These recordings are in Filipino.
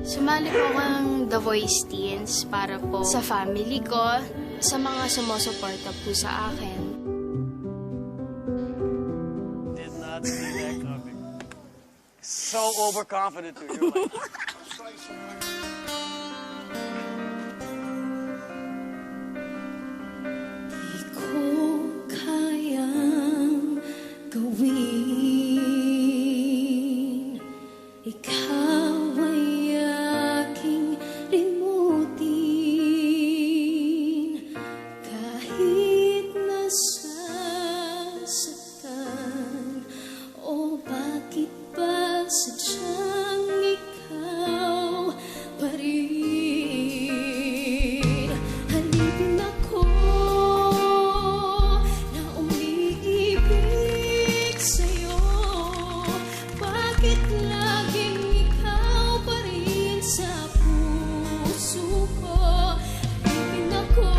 Sumali po ako ng The Voice Teens para po sa family ko, sa mga sumusuporta po sa akin. Did not see that coming. So overconfident. You're like... Di ko kayang gawin. Ikaw ay aking limutin. Kahit nasasaktan, o bakit ba sadyang ikaw pa rin? Halipin ako na umiibig sa'yo. Bakit laging ikaw pa rin sa puso ko? Halipin ako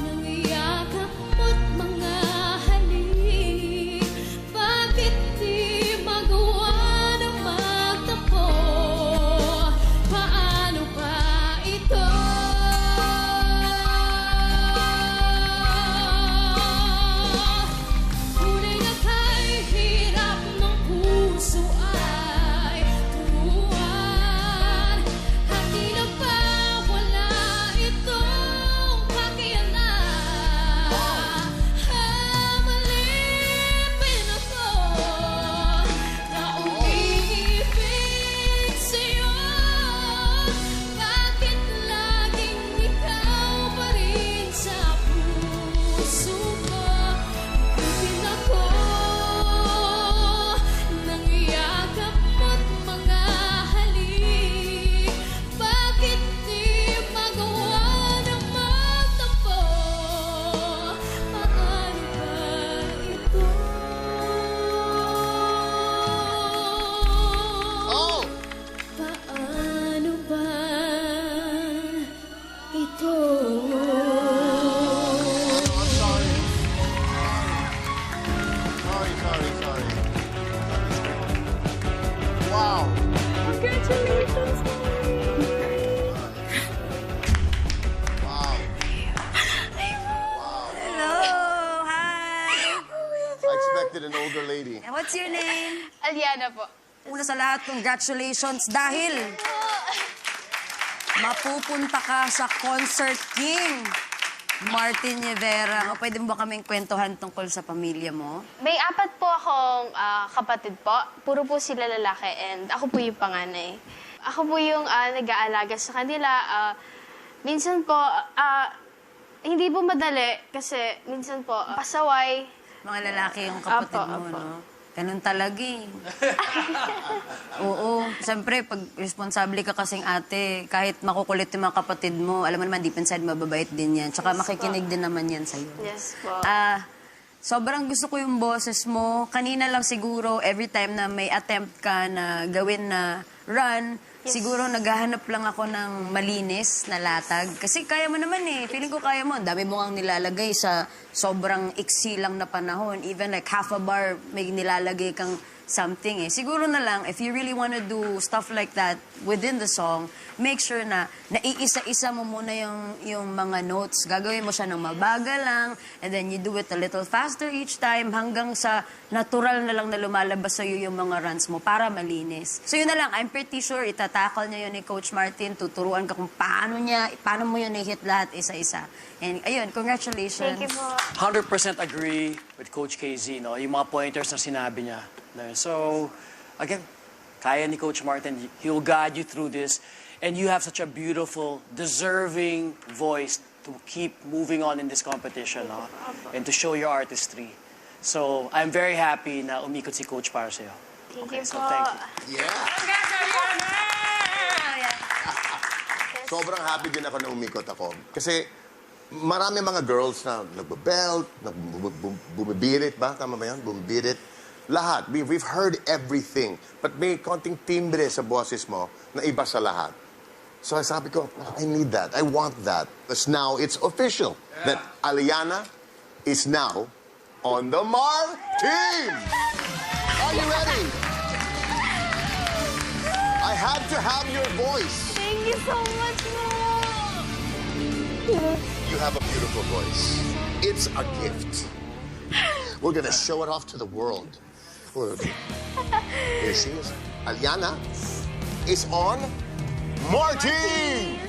nang iyakap mo't mga halik. Bakit di magawa na magtampo? Paano ba ito? Tunay na kay hirap ng puso ay turuan. At di na ba wala itong pakialam? Malipin ako na umiibig sa'yo. Bakit laging ikaw pa rin sa puso ko? Halipin ako nang iyakap mo't mga halik. Bakit di magawa na magtampo? Paano ba ito? Oh! Paano ba ito? I'm sorry. Sorry. Wow. Congratulations, Wow. Hello, hi. I expected an older lady. And what's your name? Aliana po. Una sa lahat, congratulations dahil mapupunta ka sa Concert King. Martin Rivera. O, pwede mo ba kaming kwentuhan tungkol sa pamilya mo? May 4 po akong kapatid po. Puro po sila lalaki and ako po yung panganay. Ako po yung nag-aalaga sa kanila. Minsan po, hindi po madali kasi minsan po pasaway. Mga lalaki yung kapatid Apo, mo, apo. no? Ganun talaga eh. Oo. Siyempre, pag responsable ka kasing ate, kahit makukulit yung mga kapatid mo, alam mo naman, deep inside, mababait din yan. Tsaka makikinig din naman yan sa'yo. Yes po. Sobrang gusto ko yung boses mo. Kanina lang siguro, every time na may attempt ka na gawin na run, siguro naghahanap lang ako ng malinis na latag. Kasi kaya mo naman eh. Feeling ko kaya mo. Ang dami mo ang nilalagay sa sobrang iksi lang na panahon. Even like half a bar, may nilalagay kang something eh. Siguro na lang, if you really wanna do stuff like that within the song, make sure na naiisa-isa mo muna yung mga notes. Gagawin mo siya ng mabagal lang, and then you do it a little faster each time hanggang sa natural na lang na lumalabas sa'yo yung mga runs mo para malinis. So yun na lang, I'm pretty sure itatakal niya yun ni Coach Martin, tuturuan ka kung paano mo yun i-hit lahat isa-isa. And ayun, congratulations. Thank you po. 100% agree with Coach KZ, no? Yung mga pointers na sinabi niya. So, again, kaya ni Coach Martin. He will guide you through this. And you have such a beautiful, deserving voice to keep moving on in this competition, no? And to show your artistry. So, I'm very happy na umikot si Coach para sa'yo. Thank you so po. thank you. Yeah. Sobrang happy din ako na umikot ako. Kasi marami mga girls na nagbabelt, bumibirit ba? Tama ba yan? Bumibirit. Lahat. We've heard everything. But may konting timbre sa boses mo na iba sa lahat. So sabi ko, I need that. I want that. Because now it's official that Aliana is now on the Mar team. Are you ready? had to have your voice. Thank you so much po. You have a beautiful voice. It's a gift. We're gonna show it off to the world. Here she is. Aliana is on Martin!